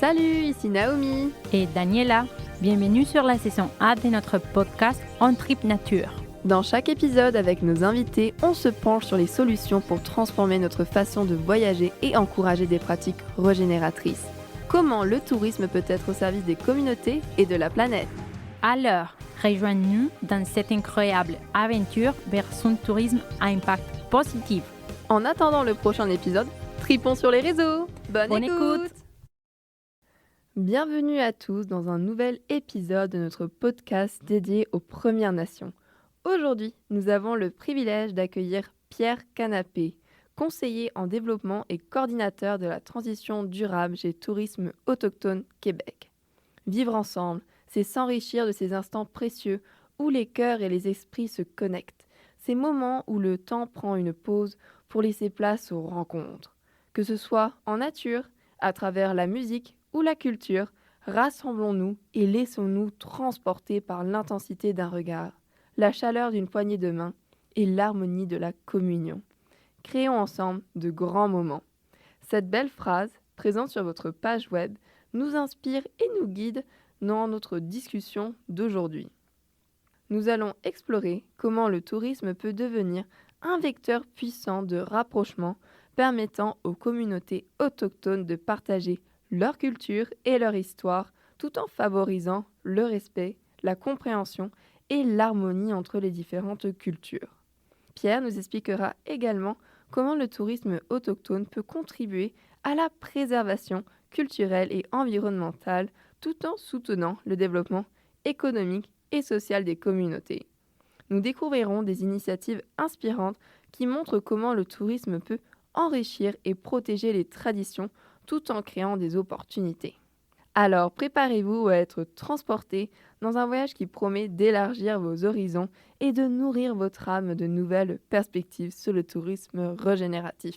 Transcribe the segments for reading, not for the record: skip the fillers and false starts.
Salut, ici Naomi et Daniela. Bienvenue sur la saison A de notre podcast On Trip Nature. Dans chaque épisode, avec nos invités, on se penche sur les solutions pour transformer notre façon de voyager et encourager des pratiques régénératrices. Comment le tourisme peut être au service des communautés et de la planète? Alors, rejoignez-nous dans cette incroyable aventure vers un tourisme à impact positif. En attendant le prochain épisode, tripons sur les réseaux. Bonne écoute. Bienvenue à tous dans un nouvel épisode de notre podcast dédié aux Premières Nations. Aujourd'hui, nous avons le privilège d'accueillir Pierre Canapé, conseiller en développement et coordinateur de la transition durable chez Tourisme Autochtone Québec. Vivre ensemble, c'est s'enrichir de ces instants précieux où les cœurs et les esprits se connectent. Ces moments où le temps prend une pause pour laisser place aux rencontres. Que ce soit en nature, à travers la musique ou la culture, rassemblons-nous et laissons-nous transporter par l'intensité d'un regard, la chaleur d'une poignée de main et l'harmonie de la communion. Créons ensemble de grands moments. Cette belle phrase, présente sur votre page web, nous inspire et nous guide dans notre discussion d'aujourd'hui. Nous allons explorer comment le tourisme peut devenir un vecteur puissant de rapprochement permettant aux communautés autochtones de partager leur culture et leur histoire tout en favorisant le respect, la compréhension et l'harmonie entre les différentes cultures. Pierre nous expliquera également comment le tourisme autochtone peut contribuer à la préservation culturelle et environnementale tout en soutenant le développement économique et social des communautés. Nous découvrirons des initiatives inspirantes qui montrent comment le tourisme peut enrichir et protéger les traditions tout en créant des opportunités. Alors préparez-vous à être transportés dans un voyage qui promet d'élargir vos horizons et de nourrir votre âme de nouvelles perspectives sur le tourisme régénératif.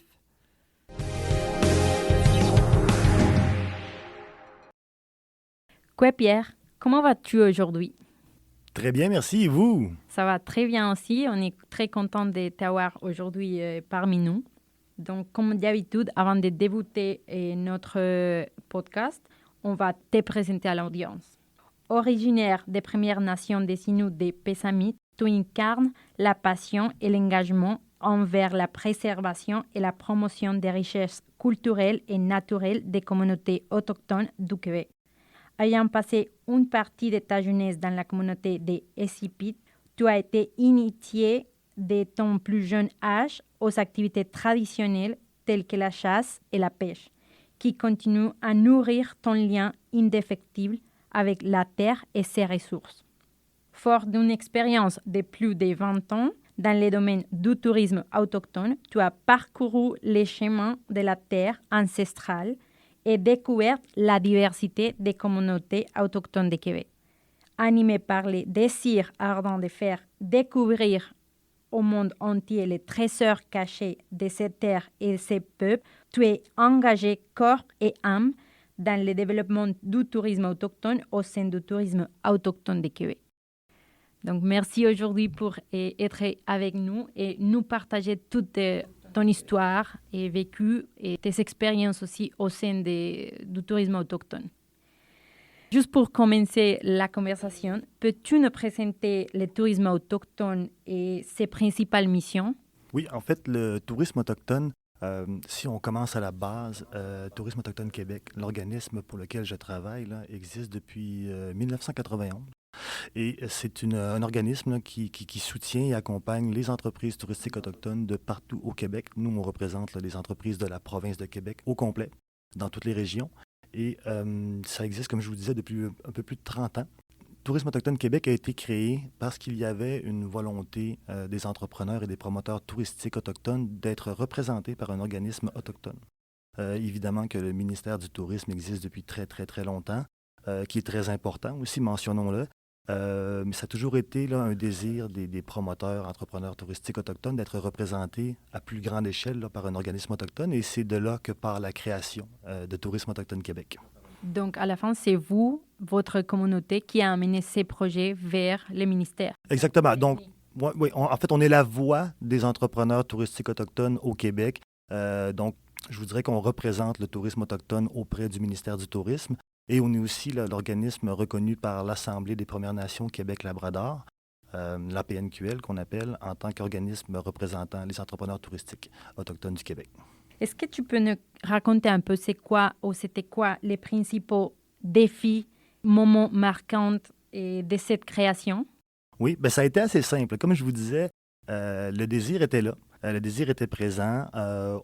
Quoi Pierre, comment vas-tu aujourd'hui? Très bien, merci. Et vous? Ça va très bien aussi. On est très content de t'avoir aujourd'hui parmi nous. Donc, comme d'habitude, avant de débuter notre podcast, on va te présenter à l'audience. Originaire des Premières Nations des Inuits des Pessamit, tu incarnes la passion et l'engagement envers la préservation et la promotion des richesses culturelles et naturelles des communautés autochtones du Québec. Ayant passé une partie de ta jeunesse dans la communauté des Esipit, tu as été initié de ton plus jeune âge aux activités traditionnelles telles que la chasse et la pêche, qui continuent à nourrir ton lien indéfectible avec la terre et ses ressources. Fort d'une expérience de plus de 20 ans dans le domaine du tourisme autochtone, tu as parcouru les chemins de la terre ancestrale et découvert la diversité des communautés autochtones de Québec. Animé par le désir ardent de faire découvrir au monde entier les trésors cachés de cette terre et ces peuples, tu es engagé corps et âme dans le développement du tourisme autochtone au sein du tourisme autochtone de Québec. Donc, merci aujourd'hui pour être avec nous et nous partager toute ton histoire et vécu et tes expériences aussi au sein du tourisme autochtone. Juste pour commencer la conversation, peux-tu nous présenter le tourisme autochtone et ses principales missions? Oui, en fait, le tourisme autochtone, si on commence à la base, Tourisme autochtone Québec, l'organisme pour lequel je travaille, là, existe depuis 1991. Et c'est un organisme là, qui soutient et accompagne les entreprises touristiques autochtones de partout au Québec. Nous, on représente là, les entreprises de la province de Québec au complet, dans toutes les régions. Et ça existe, comme je vous disais, depuis un peu plus de 30 ans. Tourisme autochtone Québec a été créé parce qu'il y avait une volonté des entrepreneurs et des promoteurs touristiques autochtones d'être représentés par un organisme autochtone. Évidemment que le ministère du Tourisme existe depuis très, très, très longtemps, qui est très important aussi, mentionnons-le. Mais ça a toujours été là, un désir des promoteurs, entrepreneurs touristiques autochtones d'être représentés à plus grande échelle là, par un organisme autochtone. Et c'est de là que part la création de Tourisme autochtone Québec. Donc, à la fin, c'est vous, votre communauté, qui a amené ces projets vers le ministère. Exactement. Donc, en fait, on est la voix des entrepreneurs touristiques autochtones au Québec. Donc, Je vous dirais qu'on représente le tourisme autochtone auprès du ministère du Tourisme et on est aussi l'organisme reconnu par l'Assemblée des Premières Nations Québec-Labrador, l'APNQL qu'on appelle, en tant qu'organisme représentant les entrepreneurs touristiques autochtones du Québec. Est-ce que tu peux nous raconter un peu c'était quoi les principaux défis, moments marquants de cette création? Oui, ben ça a été assez simple. Comme je vous disais, le désir était là. Le désir était présent.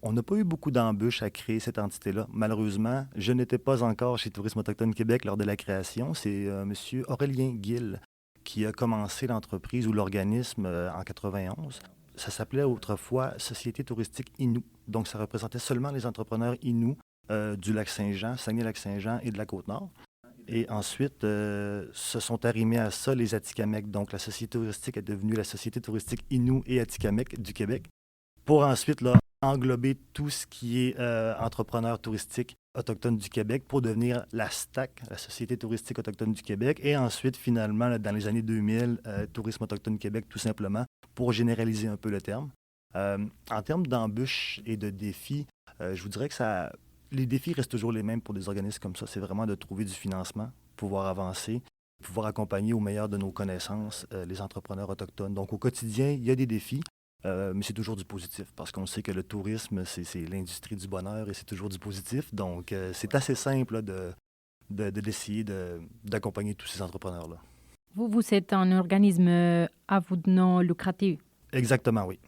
On n'a pas eu beaucoup d'embûches à créer cette entité-là. Malheureusement, je n'étais pas encore chez Tourisme autochtone Québec lors de la création. C'est M. Aurélien Gill qui a commencé l'entreprise ou l'organisme en 91. Ça s'appelait autrefois Société touristique Innu. Donc, ça représentait seulement les entrepreneurs Innu du Lac-Saint-Jean, Saguenay-Lac-Saint-Jean et de la Côte-Nord. Et ensuite, se sont arrimés à ça les Atikamekw. Donc, la Société touristique est devenue la Société touristique Innu et Atikamekw du Québec, pour ensuite là, englober tout ce qui est entrepreneur touristique autochtone du Québec pour devenir la STAC, la Société touristique autochtone du Québec, et ensuite, finalement, là, dans les années 2000, Tourisme autochtone Québec, tout simplement, pour généraliser un peu le terme. En termes d'embûches et de défis, je vous dirais que les défis restent toujours les mêmes pour des organismes comme ça. C'est vraiment de trouver du financement, pouvoir avancer, pouvoir accompagner au meilleur de nos connaissances les entrepreneurs autochtones. Donc, au quotidien, il y a des défis, mais c'est toujours du positif parce qu'on sait que le tourisme, c'est l'industrie du bonheur et c'est toujours du positif. Donc, c'est assez simple là, d'essayer d'accompagner tous ces entrepreneurs-là. Vous êtes un organisme à but non lucratif. Exactement, oui.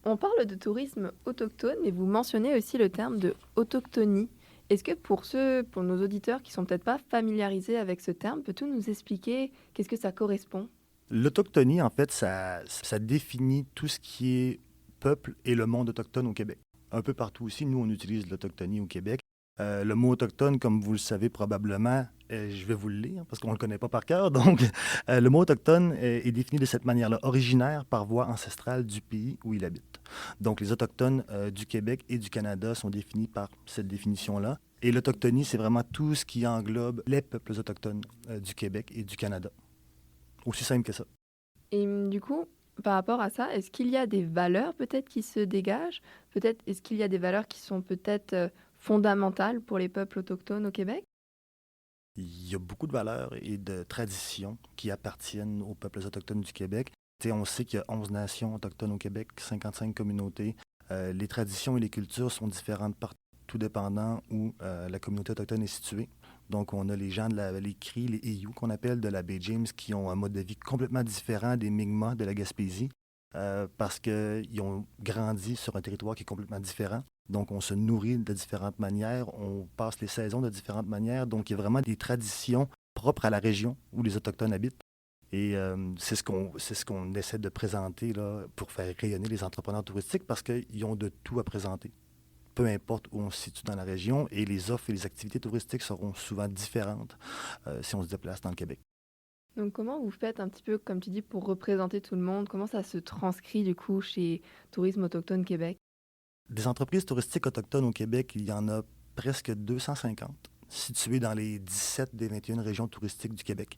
On parle de tourisme autochtone et vous mentionnez aussi le terme de autochtonie. Est-ce que pour nos auditeurs qui sont peut-être pas familiarisés avec ce terme, peux-tu nous expliquer qu'est-ce que ça correspond? L'autochtonie, en fait, ça définit tout ce qui est peuple et le monde autochtone au Québec. Un peu partout aussi, nous, on utilise l'autochtonie au Québec. Le mot autochtone, comme vous le savez probablement, je vais vous le lire parce qu'on ne le connaît pas par cœur. Donc, le mot autochtone est défini de cette manière-là, originaire par voie ancestrale du pays où il habite. Donc, les autochtones du Québec et du Canada sont définis par cette définition-là. Et l'autochtonie, c'est vraiment tout ce qui englobe les peuples autochtones du Québec et du Canada. Aussi simple que ça. Et du coup, par rapport à ça, est-ce qu'il y a des valeurs peut-être qui se dégagent? Peut-être est-ce qu'il y a des valeurs qui sont peut-être fondamentales pour les peuples autochtones au Québec? Il y a beaucoup de valeurs et de traditions qui appartiennent aux peuples autochtones du Québec. On sait qu'il y a 11 nations autochtones au Québec, 55 communautés. Les traditions et les cultures sont différentes partout, tout dépendant où la communauté autochtone est située. Donc, on a les gens de la vallée Crie, les Eyu, qu'on appelle de la baie James, qui ont un mode de vie complètement différent des Mi'kmaq de la Gaspésie, parce qu'ils ont grandi sur un territoire qui est complètement différent. Donc, on se nourrit de différentes manières, on passe les saisons de différentes manières. Donc, il y a vraiment des traditions propres à la région où les Autochtones habitent. Et c'est ce qu'on essaie de présenter là, pour faire rayonner les entrepreneurs touristiques parce qu'ils ont de tout à présenter, peu importe où on se situe dans la région, et les offres et les activités touristiques seront souvent différentes si on se déplace dans le Québec. Donc comment vous faites un petit peu, comme tu dis, pour représenter tout le monde? Comment ça se transcrit du coup chez Tourisme Autochtone Québec? Des entreprises touristiques autochtones au Québec, il y en a presque 250, situées dans les 17 des 21 régions touristiques du Québec.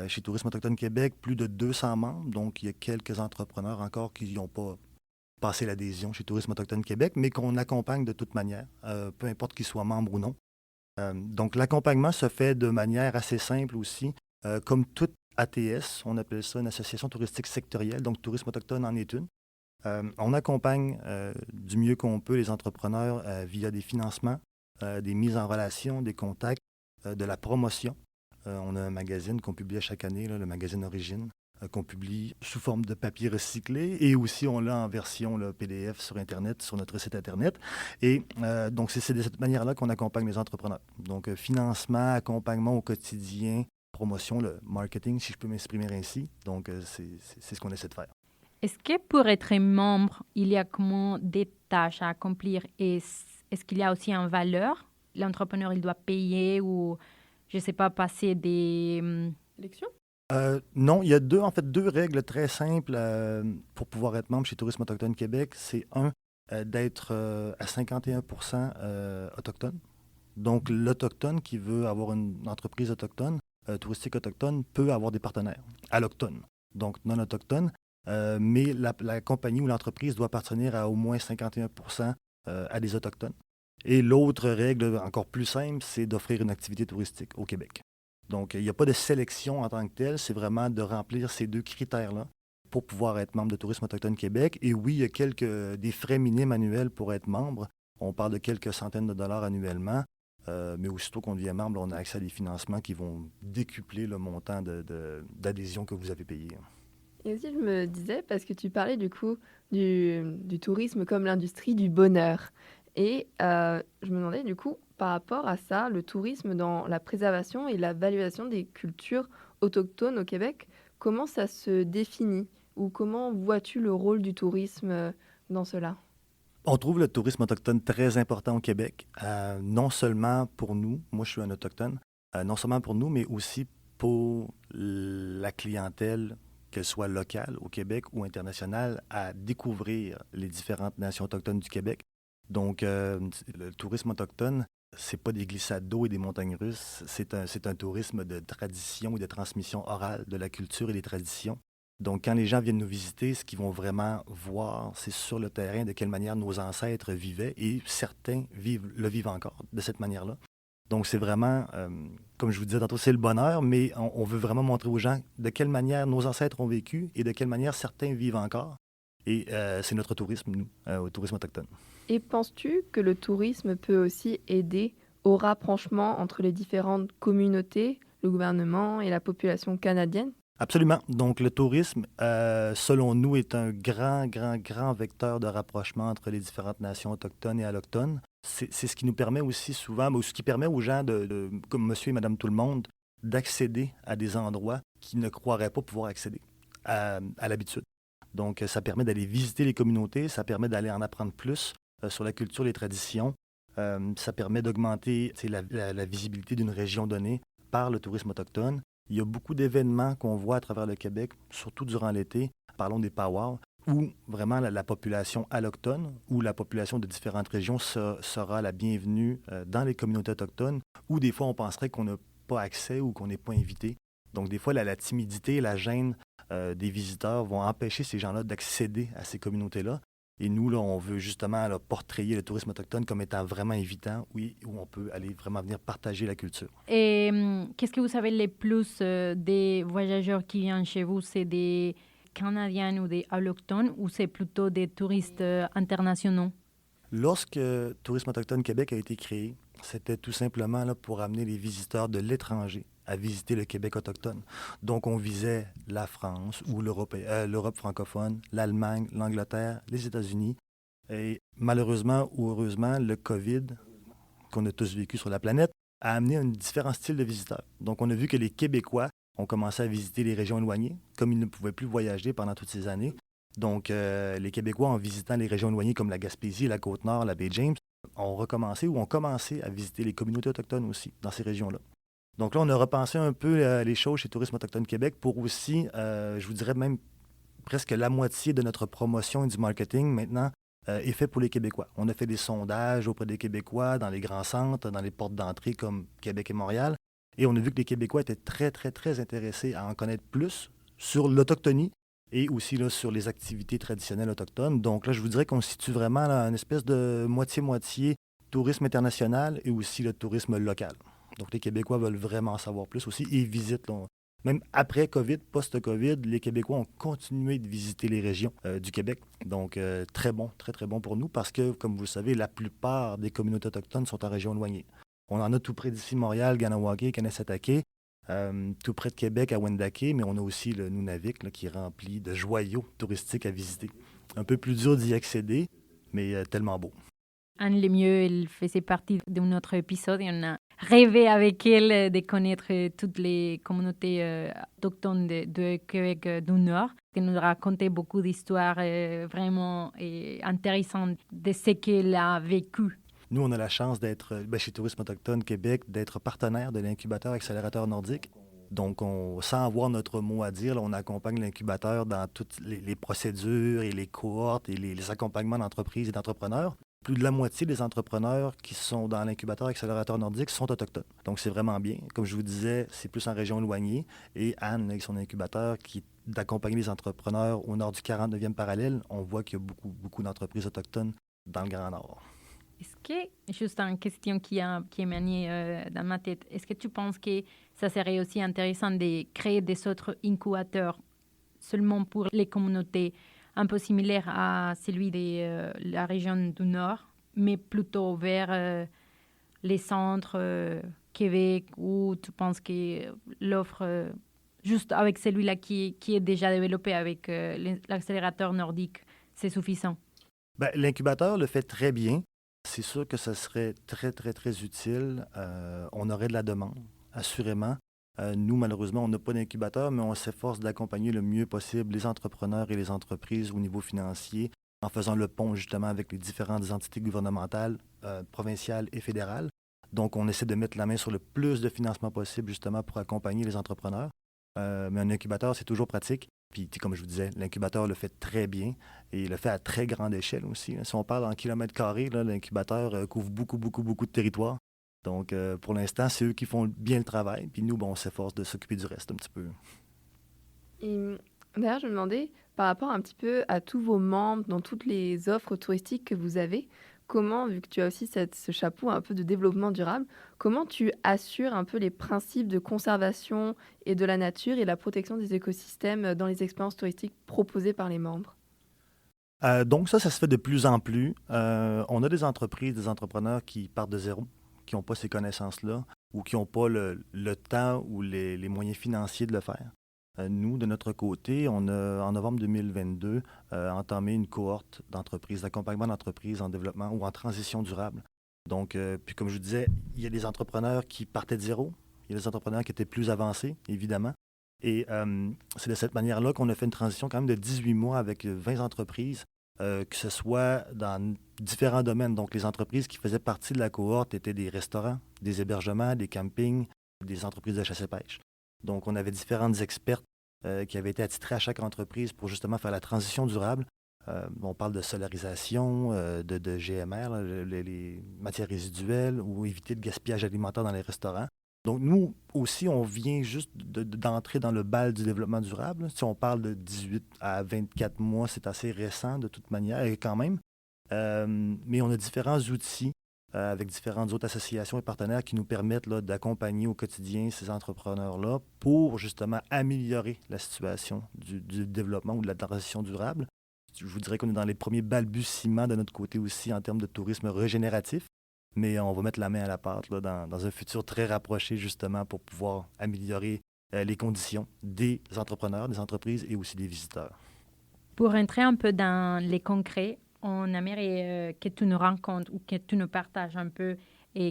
Chez Tourisme Autochtone Québec, plus de 200 membres, donc il y a quelques entrepreneurs encore qui n'ont pas passé l'adhésion chez Tourisme Autochtone Québec, mais qu'on accompagne de toute manière, peu importe qu'ils soient membres ou non. Donc l'accompagnement se fait de manière assez simple aussi, comme toute ATS, on appelle ça une association touristique sectorielle, donc Tourisme Autochtone en est une. On accompagne du mieux qu'on peut les entrepreneurs via des financements, des mises en relation, des contacts, de la promotion. On a un magazine qu'on publie chaque année, là, le magazine Origine, qu'on publie sous forme de papier recyclé et aussi on l'a en version là, PDF sur Internet, sur notre site Internet. Et donc c'est de cette manière-là qu'on accompagne les entrepreneurs. Donc financement, accompagnement au quotidien, promotion, le marketing, si je peux m'exprimer ainsi. Donc c'est ce qu'on essaie de faire. Est-ce que pour être membre, il y a comment des tâches à accomplir? Est-ce qu'il y a aussi une valeur? L'entrepreneur, il doit payer ou, je ne sais pas, passer des... Élection? Non, il y a deux règles très simples pour pouvoir être membre chez Tourisme Autochtone Québec. C'est d'être à 51% autochtone. Donc, l'autochtone qui veut avoir une entreprise autochtone, touristique autochtone, peut avoir des partenaires allochtones, donc non autochtones. Mais la compagnie ou l'entreprise doit appartenir à au moins 51% à des Autochtones. Et l'autre règle, encore plus simple, c'est d'offrir une activité touristique au Québec. Donc, il n'y a pas de sélection en tant que telle, c'est vraiment de remplir ces deux critères-là pour pouvoir être membre de Tourisme Autochtone Québec. Et oui, il y a des frais minimes annuels pour être membre. On parle de quelques centaines de dollars annuellement, mais aussitôt qu'on devient membre, on a accès à des financements qui vont décupler le montant d'adhésion que vous avez payé. Et aussi, je me disais, parce que tu parlais du coup du tourisme comme l'industrie du bonheur. Et je me demandais du coup, par rapport à ça, le tourisme dans la préservation et la valorisation des cultures autochtones au Québec, comment ça se définit? Ou comment vois-tu le rôle du tourisme dans cela? On trouve le tourisme autochtone très important au Québec, non seulement pour nous, moi je suis un autochtone, non seulement pour nous, mais aussi pour la clientèle, qu'elle soit locale au Québec ou internationale, à découvrir les différentes nations autochtones du Québec. Donc, le tourisme autochtone, c'est pas des glissades d'eau et des montagnes russes, c'est un tourisme de tradition et de transmission orale de la culture et des traditions. Donc, quand les gens viennent nous visiter, ce qu'ils vont vraiment voir, c'est sur le terrain de quelle manière nos ancêtres vivaient et certains le vivent encore de cette manière-là. Donc, c'est vraiment, comme je vous disais tantôt, c'est le bonheur, mais on veut vraiment montrer aux gens de quelle manière nos ancêtres ont vécu et de quelle manière certains vivent encore. Et c'est notre tourisme, nous, au tourisme autochtone. Et penses-tu que le tourisme peut aussi aider au rapprochement entre les différentes communautés, le gouvernement et la population canadienne? Absolument. Donc, le tourisme, selon nous, est un grand vecteur de rapprochement entre les différentes nations autochtones et allochtones. C'est ce qui nous permet aussi souvent, ou ce qui permet aux gens, comme monsieur et madame tout le monde, d'accéder à des endroits qu'ils ne croiraient pas pouvoir accéder à l'habitude. Donc, ça permet d'aller visiter les communautés, ça permet d'aller en apprendre plus sur la culture, les traditions. Ça permet d'augmenter la visibilité d'une région donnée par le tourisme autochtone. Il y a beaucoup d'événements qu'on voit à travers le Québec, surtout durant l'été. Parlons des powwows, où vraiment la population allochtone ou la population de différentes régions sera la bienvenue dans les communautés autochtones, où des fois on penserait qu'on n'a pas accès ou qu'on n'est pas invité. Donc des fois, la timidité, la gêne des visiteurs vont empêcher ces gens-là d'accéder à ces communautés-là. Et nous, là, on veut justement là, portrayer le tourisme autochtone comme étant vraiment évitant, oui, où on peut aller vraiment venir partager la culture. Et qu'est-ce que vous savez le plus des voyageurs qui viennent chez vous? C'est des Canadiens ou des autochtones ou c'est plutôt des touristes internationaux? Lorsque Tourisme autochtone Québec a été créé, c'était tout simplement là, pour amener les visiteurs de l'étranger à visiter le Québec autochtone. Donc, on visait la France ou l'Europe francophone, l'Allemagne, l'Angleterre, les États-Unis. Et malheureusement ou heureusement, le COVID, qu'on a tous vécu sur la planète, a amené un différent style de visiteurs. Donc, on a vu que les Québécois ont commencé à visiter les régions éloignées, comme ils ne pouvaient plus voyager pendant toutes ces années. Donc, les Québécois, en visitant les régions éloignées comme la Gaspésie, la Côte-Nord, la baie James, ont recommencé ou ont commencé à visiter les communautés autochtones aussi dans ces régions-là. Donc là, on a repensé un peu les choses chez Tourisme autochtone Québec pour aussi, je vous dirais même presque la moitié de notre promotion et du marketing maintenant est fait pour les Québécois. On a fait des sondages auprès des Québécois dans les grands centres, dans les portes d'entrée comme Québec et Montréal. Et on a vu que les Québécois étaient très intéressés à en connaître plus sur l'autochtonie et aussi là, sur les activités traditionnelles autochtones. Donc là, je vous dirais qu'on situe vraiment là, une espèce de moitié-moitié tourisme international et aussi le tourisme local. Donc les Québécois veulent vraiment en savoir plus aussi et ils visitent. Là, même après COVID, post-COVID, les Québécois ont continué de visiter les régions du Québec. Donc très bon pour nous parce que, comme vous le savez, la plupart des communautés autochtones sont en région éloignée. On en a tout près d'ici, Montréal, Ganawake, Kanesatake. Tout près de Québec, à Wendake, mais on a aussi le Nunavik là, qui est rempli de joyaux touristiques à visiter. Un peu plus dur d'y accéder, mais tellement beau. Anne Lemieux, elle faisait partie de notre épisode et on a rêvé avec elle de connaître toutes les communautés autochtones de Québec du Nord. Elle nous racontait beaucoup d'histoires vraiment intéressantes de ce qu'elle a vécu. Nous, on a la chance d'être, chez Tourisme autochtone Québec, d'être partenaire de l'incubateur accélérateur nordique. Donc, sans avoir notre mot à dire, là, on accompagne l'incubateur dans toutes les procédures et les cohortes et les accompagnements d'entreprises et d'entrepreneurs. Plus de la moitié des entrepreneurs qui sont dans l'incubateur accélérateur nordique sont autochtones. Donc, c'est vraiment bien. Comme je vous disais, c'est plus en région éloignée. Et Anne, avec son incubateur, qui d'accompagner les entrepreneurs au nord du 49e parallèle, on voit qu'il y a beaucoup d'entreprises autochtones dans le Grand Nord. Est-ce que, juste une question qui est maniée dans ma tête, est-ce que tu penses que ça serait aussi intéressant de créer des autres incubateurs seulement pour les communautés un peu similaires à celui de la région du Nord, mais plutôt vers les centres Québec, où tu penses que l'offre, juste avec celui-là qui est déjà développé avec l'accélérateur nordique, c'est suffisant? Ben, l'incubateur le fait très bien. C'est sûr que ça serait très, très, très utile. On aurait de la demande, assurément. Nous, malheureusement, on n'a pas d'incubateur, mais on s'efforce d'accompagner le mieux possible les entrepreneurs et les entreprises au niveau financier en faisant le pont justement avec les différentes entités gouvernementales, provinciales et fédérales. Donc, on essaie de mettre la main sur le plus de financement possible justement pour accompagner les entrepreneurs. Mais un incubateur, c'est toujours pratique. Puis, comme je vous disais, l'incubateur le fait très bien et il le fait à très grande échelle aussi. Si on parle en kilomètres carrés, là, l'incubateur couvre beaucoup, beaucoup, beaucoup de territoire. Donc, pour l'instant, c'est eux qui font bien le travail. Puis nous, on s'efforce de s'occuper du reste un petit peu. Et d'ailleurs, je me demandais, par rapport un petit peu à tous vos membres, dans toutes les offres touristiques que vous avez, comment, vu que tu as aussi ce chapeau un peu de développement durable, comment tu assures un peu les principes de conservation et de la nature et la protection des écosystèmes dans les expériences touristiques proposées par les membres? Donc ça se fait de plus en plus. On a des entreprises, des entrepreneurs qui partent de zéro, qui n'ont pas ces connaissances-là ou qui n'ont pas le temps ou les moyens financiers de le faire. Nous, de notre côté, on a, en novembre 2022, entamé une cohorte d'entreprises, d'accompagnement d'entreprises en développement ou en transition durable. Donc, puis comme je vous disais, il y a des entrepreneurs qui partaient de zéro, il y a des entrepreneurs qui étaient plus avancés, évidemment. Et c'est de cette manière-là qu'on a fait une transition quand même de 18 mois avec 20 entreprises, que ce soit dans différents domaines. Donc, les entreprises qui faisaient partie de la cohorte étaient des restaurants, des hébergements, des campings, des entreprises de chasse et pêche. Donc, on avait différentes expertes qui avaient été attitrées à chaque entreprise pour justement faire la transition durable. On parle de solarisation, de GMR, là, les matières résiduelles, ou éviter le gaspillage alimentaire dans les restaurants. Donc, nous aussi, on vient juste d'entrer dans le bal du développement durable. Si on parle de 18 à 24 mois, c'est assez récent de toute manière, et quand même. Mais on a différents outils avec différentes autres associations et partenaires qui nous permettent là, d'accompagner au quotidien ces entrepreneurs-là pour justement améliorer la situation du développement ou de la transition durable. Je vous dirais qu'on est dans les premiers balbutiements de notre côté aussi en termes de tourisme régénératif, mais on va mettre la main à la pâte là, dans un futur très rapproché justement pour pouvoir améliorer les conditions des entrepreneurs, des entreprises et aussi des visiteurs. Pour entrer un peu dans les concrets, on aimerait que tu nous racontes ou que tu nous partages un peu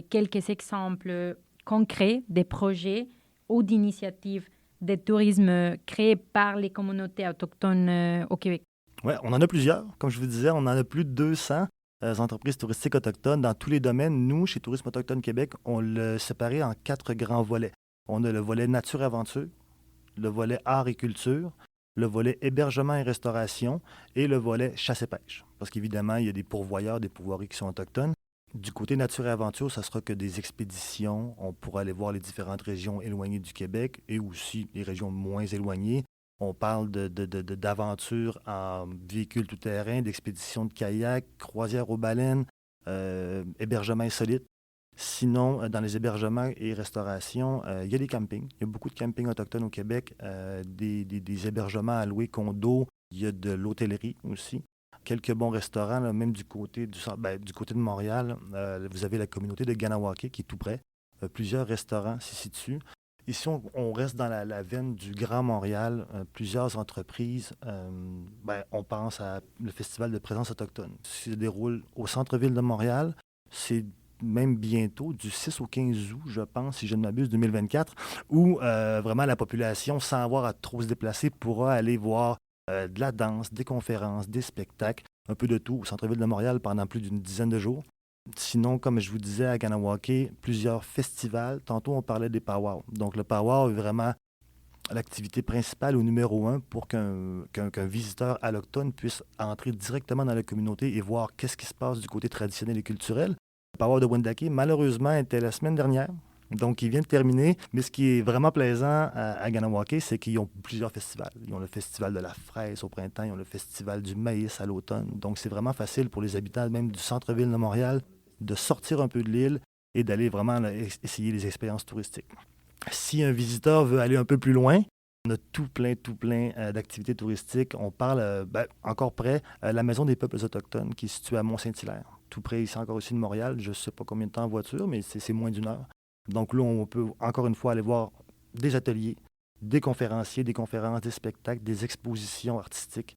quelques exemples concrets des projets ou d'initiatives de tourisme créés par les communautés autochtones au Québec. Oui, on en a plusieurs. Comme je vous disais, on en a plus de 200 entreprises touristiques autochtones dans tous les domaines. Nous, chez Tourisme autochtone Québec, on l'a séparé en 4 grands volets. On a le volet nature-aventure, le volet art et culture, le volet hébergement et restauration et le volet chasse et pêche. Parce qu'évidemment, il y a des pourvoyeurs, des pourvoiries qui sont autochtones. Du côté nature et aventure, ça sera que des expéditions. On pourra aller voir les différentes régions éloignées du Québec et aussi les régions moins éloignées. On parle d'aventures en véhicule tout-terrain, d'expéditions de kayak, croisière aux baleines, hébergement insolite. Sinon, dans les hébergements et restaurations, il y a des campings. Il y a beaucoup de campings autochtones au Québec, des hébergements à louer condos. Il y a de l'hôtellerie aussi. Quelques bons restaurants, là, même du côté du côté de Montréal. Vous avez la communauté de Ganawake qui est tout près. Plusieurs restaurants s'y situent. Ici, on reste dans la veine du Grand Montréal. Plusieurs entreprises. On pense à le Festival de présence autochtone qui se déroule au centre-ville de Montréal. C'est même bientôt, du 6 au 15 août, je pense, si je ne m'abuse, 2024, où vraiment la population, sans avoir à trop se déplacer, pourra aller voir de la danse, des conférences, des spectacles, un peu de tout au centre-ville de Montréal pendant plus d'une dizaine de jours. Sinon, comme je vous disais, à Ganawake, plusieurs festivals. Tantôt, on parlait des powwows. Donc, le powwow est vraiment l'activité principale au numéro 1 pour qu'un visiteur alloctone puisse entrer directement dans la communauté et voir qu'est-ce qui se passe du côté traditionnel et culturel. Le powwow de Wendake, malheureusement, était la semaine dernière. Donc, il vient de terminer. Mais ce qui est vraiment plaisant à Ganawake, c'est qu'ils ont plusieurs festivals. Ils ont le festival de la fraise au printemps, ils ont le festival du maïs à l'automne. Donc, c'est vraiment facile pour les habitants même du centre-ville de Montréal de sortir un peu de l'île et d'aller vraiment là, essayer les expériences touristiques. Si un visiteur veut aller un peu plus loin, on a tout plein d'activités touristiques. On parle, encore près, la Maison des peuples autochtones qui est située à Mont-Saint-Hilaire, tout près ici encore ici de Montréal. Je ne sais pas combien de temps en voiture, mais c'est moins d'une heure. Donc là, on peut encore une fois aller voir des ateliers, des conférenciers, des conférences, des spectacles, des expositions artistiques.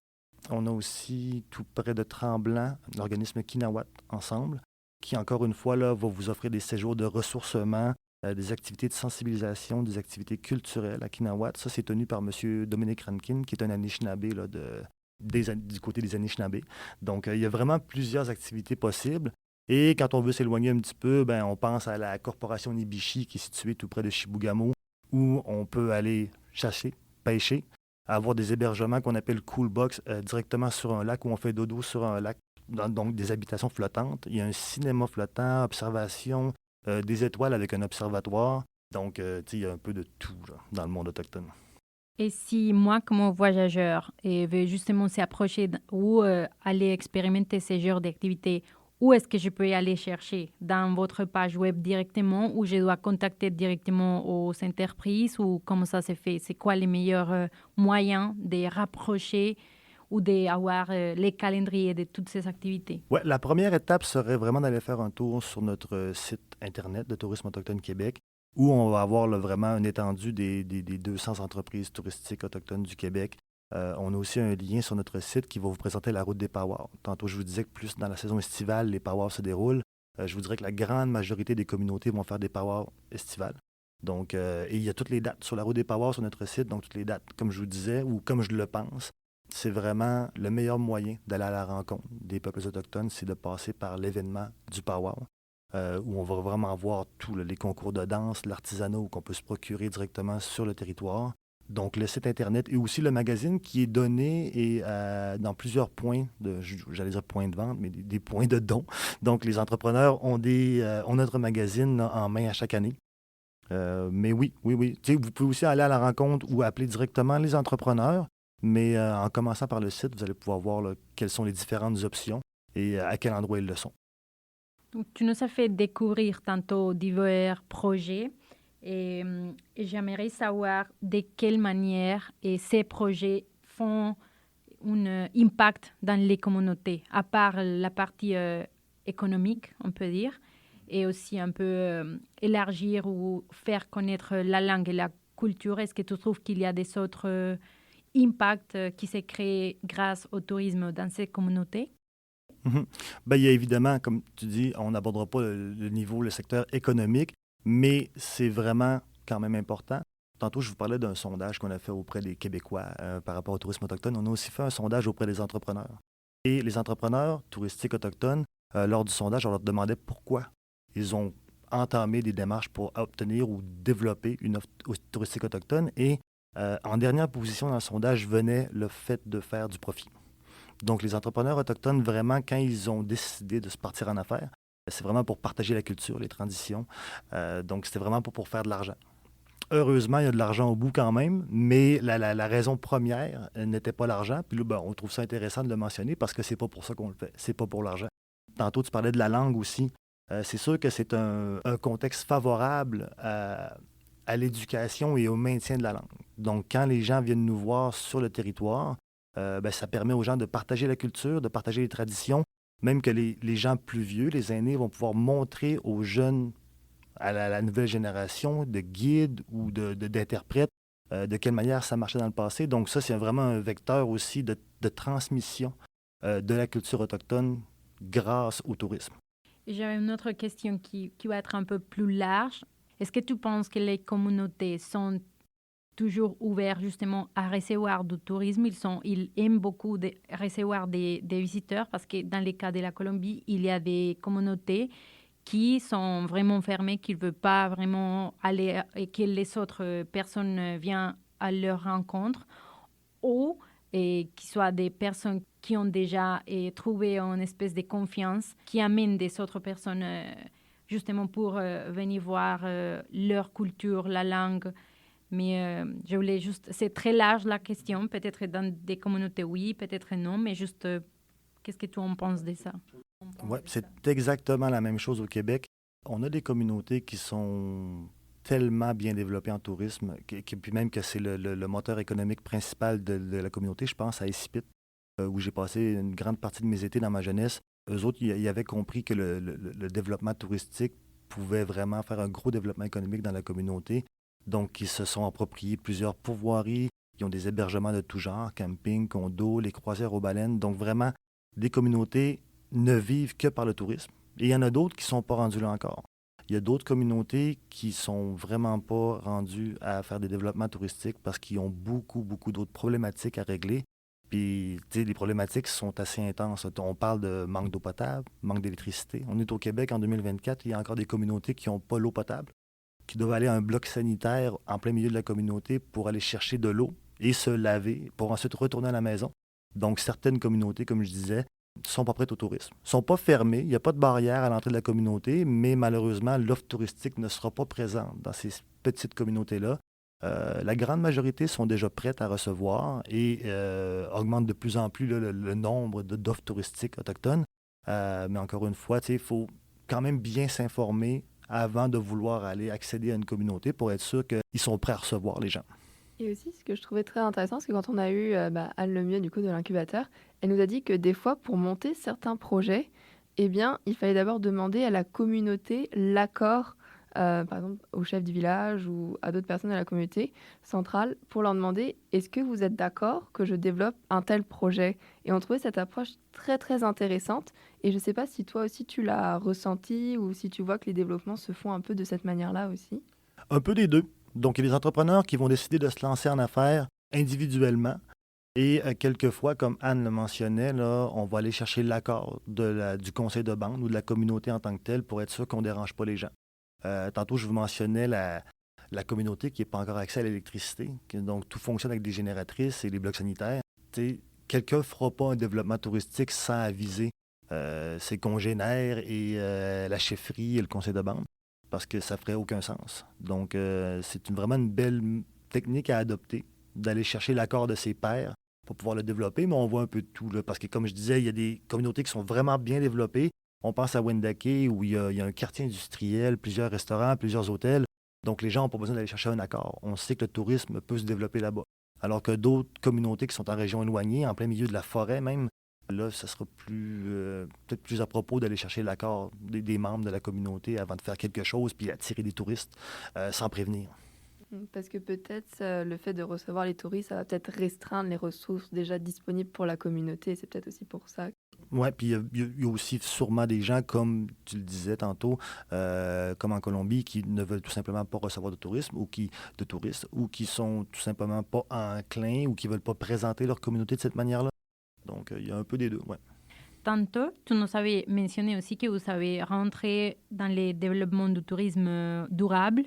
On a aussi tout près de Tremblant l'organisme Kinawat Ensemble, qui encore une fois là, va vous offrir des séjours de ressourcement, des activités de sensibilisation, des activités culturelles à Kinawat. Ça, c'est tenu par M. Dominique Rankin, qui est un Anishinaabe là, du côté des Anishinaabe. Donc, il y a vraiment plusieurs activités possibles. Et quand on veut s'éloigner un petit peu, ben, on pense à la corporation Nibishi qui est située tout près de Chibougamau, où on peut aller chasser, pêcher, avoir des hébergements qu'on appelle cool box directement sur un lac où on fait dodo sur un lac, donc des habitations flottantes. Il y a un cinéma flottant, observation, des étoiles avec un observatoire. Donc, tu sais, il y a un peu de tout là, dans le monde autochtone. Et si moi, comme voyageur, veux justement s'approcher ou aller expérimenter ces genres d'activités, où est-ce que je peux aller chercher? Dans votre page web directement ou je dois contacter directement aux entreprises ou comment ça se fait? C'est quoi les meilleurs moyens de rapprocher ou d'avoir les calendriers de toutes ces activités? Ouais, la première étape serait vraiment d'aller faire un tour sur notre site Internet de Tourisme autochtone Québec, où on va avoir là, vraiment une étendue des 200 entreprises touristiques autochtones du Québec. On a aussi un lien sur notre site qui va vous présenter la route des powwows. Tantôt, je vous disais que plus dans la saison estivale, les powwows se déroulent. Je vous dirais que la grande majorité des communautés vont faire des powwows estivales. Donc, et il y a toutes les dates sur la route des powwows sur notre site, donc toutes les dates, comme je vous disais, ou comme je le pense. C'est vraiment le meilleur moyen d'aller à la rencontre des peuples autochtones, c'est de passer par l'événement du powwow, où on va vraiment voir tous les concours de danse, l'artisanat, qu'on peut se procurer directement sur le territoire. Donc, le site Internet et aussi le magazine qui est donné et, dans plusieurs points, j'allais dire points de vente, mais des points de don. Donc, les entrepreneurs ont notre magazine là, en main à chaque année. Mais oui. Tu sais, vous pouvez aussi aller à la rencontre ou appeler directement les entrepreneurs. Mais en commençant par le site, vous allez pouvoir voir là, quelles sont les différentes options et à quel endroit ils le sont. Donc, tu nous as fait découvrir tantôt divers projets et j'aimerais savoir de quelle manière ces projets font un impact dans les communautés, à part la partie économique, on peut dire, et aussi un peu élargir ou faire connaître la langue et la culture. Est-ce que tu trouves qu'il y a des autres impacts qui s'est créé grâce au tourisme dans ces communautés? Mhm. Ben, il y a évidemment, comme tu dis, on n'abordera pas le niveau, le secteur économique, mais c'est vraiment quand même important. Tantôt, je vous parlais d'un sondage qu'on a fait auprès des Québécois par rapport au tourisme autochtone. On a aussi fait un sondage auprès des entrepreneurs. Et les entrepreneurs touristiques autochtones, lors du sondage, on leur demandait pourquoi ils ont entamé des démarches pour obtenir ou développer une offre touristique autochtone. Et en dernière position dans le sondage venait le fait de faire du profit. Donc, les entrepreneurs autochtones, vraiment, quand ils ont décidé de se partir en affaires, c'est vraiment pour partager la culture, les traditions. Donc, c'était vraiment pas pour faire de l'argent. Heureusement, il y a de l'argent au bout quand même, mais la raison première n'était pas l'argent. Puis là, ben, on trouve ça intéressant de le mentionner parce que c'est pas pour ça qu'on le fait. C'est pas pour l'argent. Tantôt, tu parlais de la langue aussi. C'est sûr que c'est un contexte favorable à l'éducation et au maintien de la langue. Donc, quand les gens viennent nous voir sur le territoire, ben, ça permet aux gens de partager la culture, de partager les traditions, même que les gens plus vieux, les aînés, vont pouvoir montrer aux jeunes, à la nouvelle génération, de guides ou d'interprètes, de quelle manière ça marchait dans le passé. Donc ça, c'est vraiment un vecteur aussi de transmission de la culture autochtone grâce au tourisme. J'avais une autre question qui va être un peu plus large. Est-ce que tu penses que les communautés sont toujours ouvertes justement à recevoir du tourisme? Ils aiment beaucoup recevoir des visiteurs parce que dans le cas de la Colombie, il y a des communautés qui sont vraiment fermées, qui ne veulent pas vraiment aller et que les autres personnes viennent à leur rencontre ou qui soient des personnes qui ont déjà trouvé une espèce de confiance qui amènent des autres personnes justement pour venir voir leur culture, la langue. Mais je voulais juste, c'est très large la question, peut-être dans des communautés oui, peut-être non, mais juste, qu'est-ce que tu en penses de ça? Oui, c'est exactement la même chose au Québec. On a des communautés qui sont tellement bien développées en tourisme, puis même que c'est le moteur économique principal de la communauté. Je pense à Escipit, où j'ai passé une grande partie de mes étés dans ma jeunesse. Eux autres, ils avaient compris que le développement touristique pouvait vraiment faire un gros développement économique dans la communauté. Donc, ils se sont appropriés plusieurs pourvoiries. Ils ont des hébergements de tout genre, camping, condos, les croisières aux baleines. Donc, vraiment, des communautés ne vivent que par le tourisme. Et il y en a d'autres qui ne sont pas rendus là encore. Il y a d'autres communautés qui sont vraiment pas rendues à faire des développements touristiques parce qu'ils ont beaucoup, beaucoup d'autres problématiques à régler. Puis, tu sais, les problématiques sont assez intenses. On parle de manque d'eau potable, manque d'électricité. On est au Québec en 2024, il y a encore des communautés qui n'ont pas l'eau potable, qui doivent aller à un bloc sanitaire en plein milieu de la communauté pour aller chercher de l'eau et se laver pour ensuite retourner à la maison. Donc, certaines communautés, comme je disais, ne sont pas prêtes au tourisme. Ne sont pas fermées, il n'y a pas de barrière à l'entrée de la communauté, mais malheureusement, l'offre touristique ne sera pas présente dans ces petites communautés-là. La grande majorité sont déjà prêtes à recevoir et augmentent de plus en plus le nombre d'offres touristiques autochtones. Mais encore une fois, il faut quand même bien s'informer avant de vouloir aller accéder à une communauté pour être sûr qu'ils sont prêts à recevoir les gens. Et aussi, ce que je trouvais très intéressant, c'est que quand on a eu Anne Lemieux, du coup, de l'incubateur, elle nous a dit que des fois, pour monter certains projets, eh bien, il fallait d'abord demander à la communauté l'accord, par exemple, au chef du village ou à d'autres personnes de la communauté centrale, pour leur demander, est-ce que vous êtes d'accord que je développe un tel projet? Et on trouvait cette approche très, très intéressante. Et je ne sais pas si toi aussi tu l'as ressenti ou si tu vois que les développements se font un peu de cette manière-là aussi. Un peu des deux. Donc, il y a des entrepreneurs qui vont décider de se lancer en affaires individuellement. Et quelquefois, comme Anne le mentionnait, là, on va aller chercher l'accord du conseil de bande ou de la communauté en tant que telle pour être sûr qu'on ne dérange pas les gens. Tantôt, je vous mentionnais la communauté qui n'a pas encore accès à l'électricité. Donc, tout fonctionne avec des génératrices et des blocs sanitaires. Quelqu'un ne fera pas un développement touristique sans aviser ses congénères et la chefferie et le conseil de bande, parce que ça ferait aucun sens. Donc, c'est vraiment une belle technique à adopter, d'aller chercher l'accord de ses pairs pour pouvoir le développer, mais on voit un peu de tout, là, parce que, comme je disais, il y a des communautés qui sont vraiment bien développées. On pense à Wendake, où il y a un quartier industriel, plusieurs restaurants, plusieurs hôtels. Donc, les gens n'ont pas besoin d'aller chercher un accord. On sait que le tourisme peut se développer là-bas. Alors que d'autres communautés qui sont en région éloignée, en plein milieu de la forêt même, là, ça sera peut-être plus à propos d'aller chercher l'accord des membres de la communauté avant de faire quelque chose puis attirer des touristes sans prévenir. Parce que peut-être le fait de recevoir les touristes, ça va peut-être restreindre les ressources déjà disponibles pour la communauté. C'est peut-être aussi pour ça. Oui, puis il y a aussi sûrement des gens, comme tu le disais tantôt, comme en Colombie, qui ne veulent tout simplement pas recevoir de tourisme de touristes, ou qui sont tout simplement pas enclins ou qui ne veulent pas présenter leur communauté de cette manière-là. Donc, il y a un peu des deux, oui. Tantôt, tu nous avais mentionné aussi que vous avez rentré dans le développement du tourisme durable.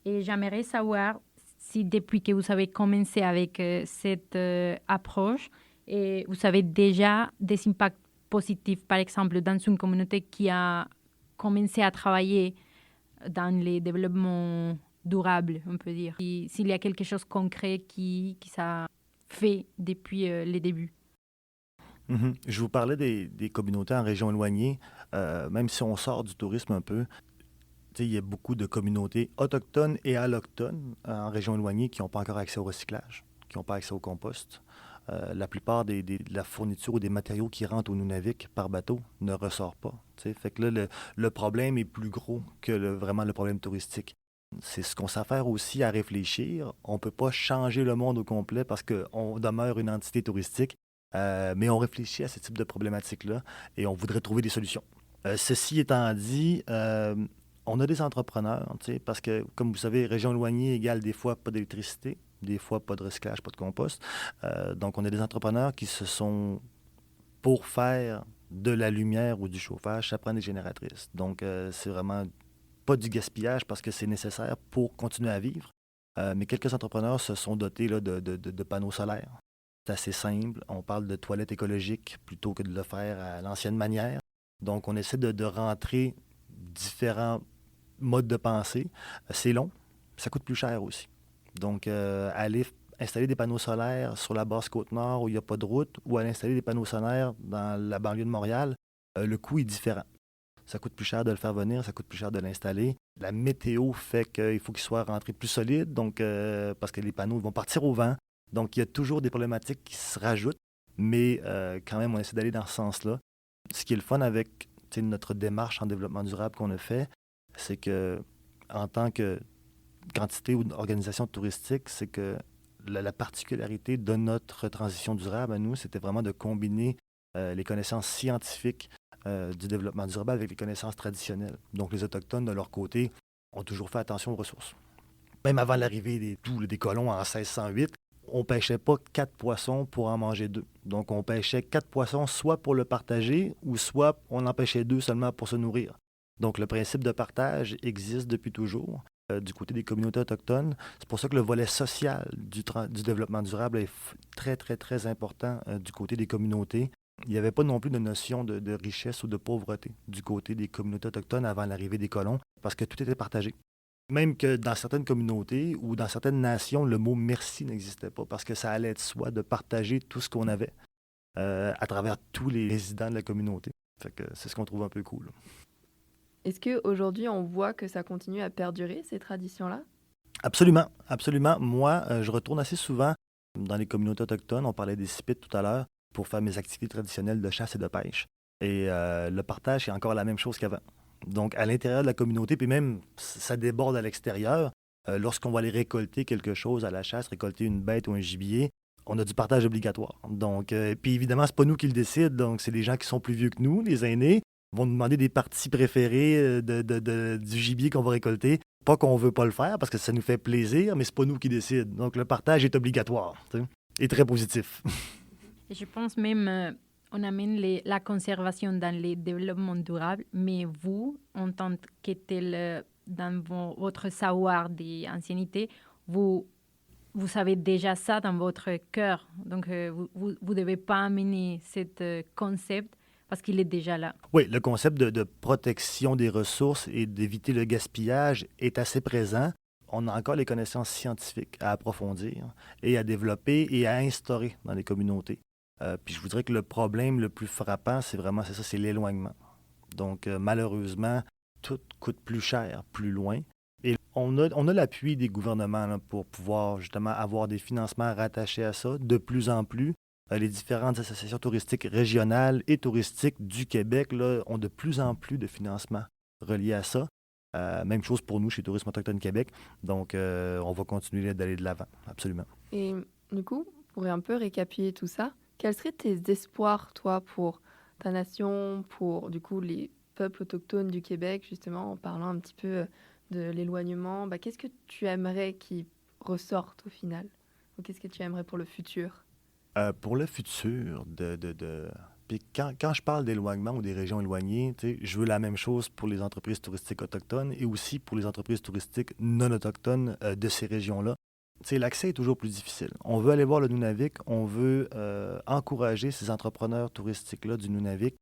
Et j'aimerais savoir si depuis que vous avez commencé avec cette approche, et vous avez déjà des impacts positifs, par exemple, dans une communauté qui a commencé à travailler dans les développements durables, on peut dire. S'il y a quelque chose de concret qui s'est fait depuis les débuts. Mhm. Je vous parlais des communautés en région éloignée. Même si on sort du tourisme un peu, il y a beaucoup de communautés autochtones et allochtones en région éloignée qui n'ont pas encore accès au recyclage, qui n'ont pas accès au compost. La plupart de la fourniture ou des matériaux qui rentrent au Nunavik par bateau ne ressort pas. Fait que là, le problème est plus gros que vraiment le problème touristique. C'est ce qu'on s'affaire aussi à réfléchir. On ne peut pas changer le monde au complet parce qu'on demeure une entité touristique, mais on réfléchit à ce type de problématiques-là et on voudrait trouver des solutions. Ceci étant dit, on a des entrepreneurs, parce que, comme vous savez, région éloignée égale des fois pas d'électricité, des fois pas de recyclage, pas de compost. Donc, on a des entrepreneurs qui se sont, pour faire de la lumière ou du chauffage, ça prend des génératrices. Donc, c'est vraiment pas du gaspillage parce que c'est nécessaire pour continuer à vivre. Mais quelques entrepreneurs se sont dotés là, de panneaux solaires. C'est assez simple. On parle de toilettes écologiques plutôt que de le faire à l'ancienne manière. Donc, on essaie de rentrer différents modes de pensée. C'est long, ça coûte plus cher aussi. Donc, aller installer des panneaux solaires sur la basse Côte-Nord où il n'y a pas de route ou aller installer des panneaux solaires dans la banlieue de Montréal, le coût est différent. Ça coûte plus cher de le faire venir, ça coûte plus cher de l'installer. La météo fait qu'il faut qu'il soit rentré plus solide, donc, parce que les panneaux vont partir au vent. Donc, il y a toujours des problématiques qui se rajoutent, mais quand même, on essaie d'aller dans ce sens-là. Ce qui est le fun avec notre démarche en développement durable qu'on a fait, c'est que en tant que quantité ou organisation touristique, c'est que la particularité de notre transition durable à nous, c'était vraiment de combiner les connaissances scientifiques du développement durable avec les connaissances traditionnelles. Donc, les Autochtones, de leur côté, ont toujours fait attention aux ressources. Même avant l'arrivée des colons en 1608, on ne pêchait pas 4 poissons pour en manger 2. Donc, on pêchait 4 poissons soit pour le partager ou soit on en pêchait 2 seulement pour se nourrir. Donc, le principe de partage existe depuis toujours du côté des communautés autochtones. C'est pour ça que le volet social du développement durable est très, très, très important du côté des communautés. Il n'y avait pas non plus de notion de richesse ou de pauvreté du côté des communautés autochtones avant l'arrivée des colons, parce que tout était partagé. Même que dans certaines communautés ou dans certaines nations, le mot merci n'existait pas, parce que ça allait de soi de partager tout ce qu'on avait à travers tous les résidents de la communauté. Fait que c'est ce qu'on trouve un peu cool. Est-ce qu'aujourd'hui, on voit que ça continue à perdurer, ces traditions-là? Absolument, absolument. Moi, je retourne assez souvent dans les communautés autochtones. On parlait des CIPIT tout à l'heure pour faire mes activités traditionnelles de chasse et de pêche. Et le partage, c'est encore la même chose qu'avant. Donc, à l'intérieur de la communauté, puis même, ça déborde à l'extérieur. Lorsqu'on va aller récolter quelque chose à la chasse, récolter une bête ou un gibier, on a du partage obligatoire. Donc, puis évidemment, c'est pas nous qui le décident. Donc, c'est des gens qui sont plus vieux que nous, les aînés, vont nous demander des parties préférées du gibier qu'on va récolter. Pas qu'on veut pas le faire, parce que ça nous fait plaisir, mais c'est pas nous qui décident. Donc, le partage est obligatoire, et très positif. Et je pense même, on amène la conservation dans le développement durable, mais vous, en tant que tel, dans votre savoir d'ancienneté, vous savez déjà ça dans votre cœur. Donc, vous ne devez pas amener ce concept parce qu'il est déjà là. Oui, le concept de protection des ressources et d'éviter le gaspillage est assez présent. On a encore les connaissances scientifiques à approfondir et à développer et à instaurer dans les communautés. Puis je vous dirais que le problème le plus frappant, c'est l'éloignement. Donc, malheureusement, tout coûte plus cher, plus loin. Et on a l'appui des gouvernements là, pour pouvoir justement avoir des financements rattachés à ça de plus en plus. Les différentes associations touristiques régionales et touristiques du Québec là, ont de plus en plus de financements reliés à ça. Même chose pour nous chez Tourisme Autochtone Québec. Donc, on va continuer d'aller de l'avant, absolument. Et du coup, pour un peu récapituler tout ça, quels seraient tes espoirs, toi, pour ta nation, pour du coup les peuples autochtones du Québec, justement, en parlant un petit peu de l'éloignement? Qu'est-ce que tu aimerais qu'ils ressortent au final? Ou qu'est-ce que tu aimerais pour le futur? Pour le futur, Puis quand je parle d'éloignement ou des régions éloignées, je veux la même chose pour les entreprises touristiques autochtones et aussi pour les entreprises touristiques non autochtones de ces régions-là. L'accès est toujours plus difficile. On veut aller voir le Nunavik, on veut encourager ces entrepreneurs touristiques-là du Nunavik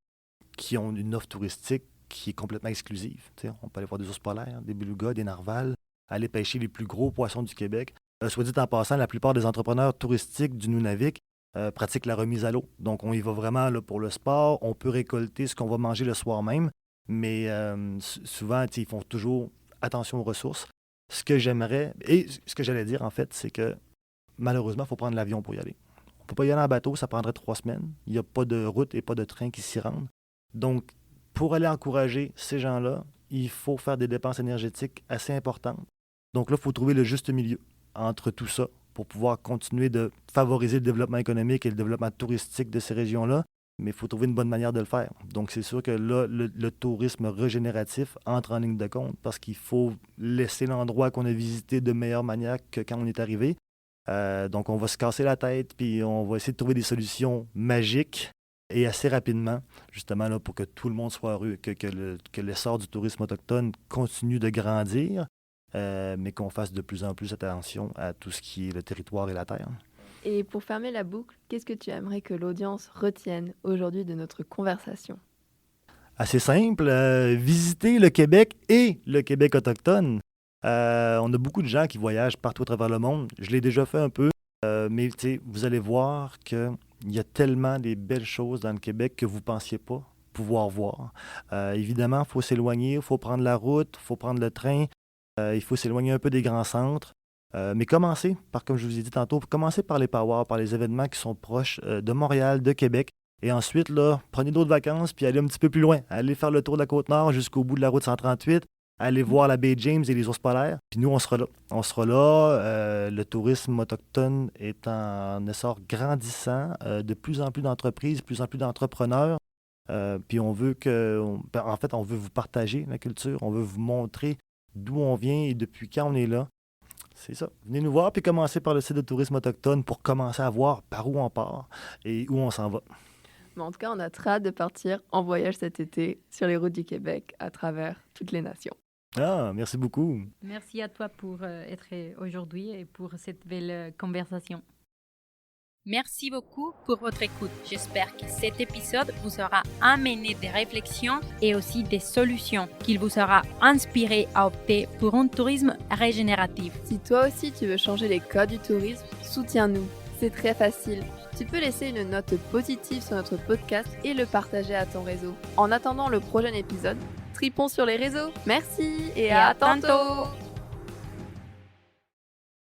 qui ont une offre touristique qui est complètement exclusive. On peut aller voir des ours polaires, des belugas, des narvals, aller pêcher les plus gros poissons du Québec. Soit dit en passant, la plupart des entrepreneurs touristiques du Nunavik pratiquent la remise à l'eau. Donc, on y va vraiment là, pour le sport. On peut récolter ce qu'on va manger le soir même, mais souvent, ils font toujours attention aux ressources. Ce que j'aimerais, et ce que j'allais dire, en fait, c'est que malheureusement, il faut prendre l'avion pour y aller. On ne peut pas y aller en bateau, ça prendrait 3 semaines. Il n'y a pas de route et pas de train qui s'y rendent. Donc, pour aller encourager ces gens-là, il faut faire des dépenses énergétiques assez importantes. Donc là, il faut trouver le juste milieu entre tout ça pour pouvoir continuer de favoriser le développement économique et le développement touristique de ces régions-là, mais il faut trouver une bonne manière de le faire. Donc, c'est sûr que là, le tourisme régénératif entre en ligne de compte parce qu'il faut laisser l'endroit qu'on a visité de meilleure manière que quand on est arrivé. Donc, on va se casser la tête, puis on va essayer de trouver des solutions magiques et assez rapidement, justement, là, pour que tout le monde soit heureux, que l'essor du tourisme autochtone continue de grandir, mais qu'on fasse de plus en plus attention à tout ce qui est le territoire et la terre. Et pour fermer la boucle, qu'est-ce que tu aimerais que l'audience retienne aujourd'hui de notre conversation? Assez simple, visiter le Québec et le Québec autochtone. On a beaucoup de gens qui voyagent partout à travers le monde. Je l'ai déjà fait un peu, mais vous allez voir qu'il y a tellement des belles choses dans le Québec que vous ne pensiez pas pouvoir voir. Évidemment, il faut s'éloigner, il faut prendre la route, il faut prendre le train, il faut s'éloigner un peu des grands centres. Mais commencez par, comme je vous ai dit tantôt, commencez par les powwows, par les événements qui sont proches de Montréal, de Québec. Et ensuite, là, prenez d'autres vacances puis allez un petit peu plus loin. Allez faire le tour de la Côte-Nord jusqu'au bout de la route 138. Allez voir la baie James et les ours polaires. Puis nous, on sera là. On sera là. Le tourisme autochtone est en essor grandissant. De plus en plus d'entreprises, de plus en plus d'entrepreneurs. Puis on veut on veut vous partager la culture. On veut vous montrer d'où on vient et depuis quand on est là. C'est ça. Venez nous voir puis commencez par le site de tourisme autochtone pour commencer à voir par où on part et où on s'en va. Mais en tout cas, on a très hâte de partir en voyage cet été sur les routes du Québec à travers toutes les nations. Ah, merci beaucoup. Merci à toi pour être aujourd'hui et pour cette belle conversation. Merci beaucoup pour votre écoute. J'espère que cet épisode vous aura amené des réflexions et aussi des solutions, qu'il vous aura inspiré à opter pour un tourisme régénératif. Si toi aussi tu veux changer les codes du tourisme, soutiens-nous. C'est très facile. Tu peux laisser une note positive sur notre podcast et le partager à ton réseau. En attendant le prochain épisode, tripons sur les réseaux. Merci et à tantôt.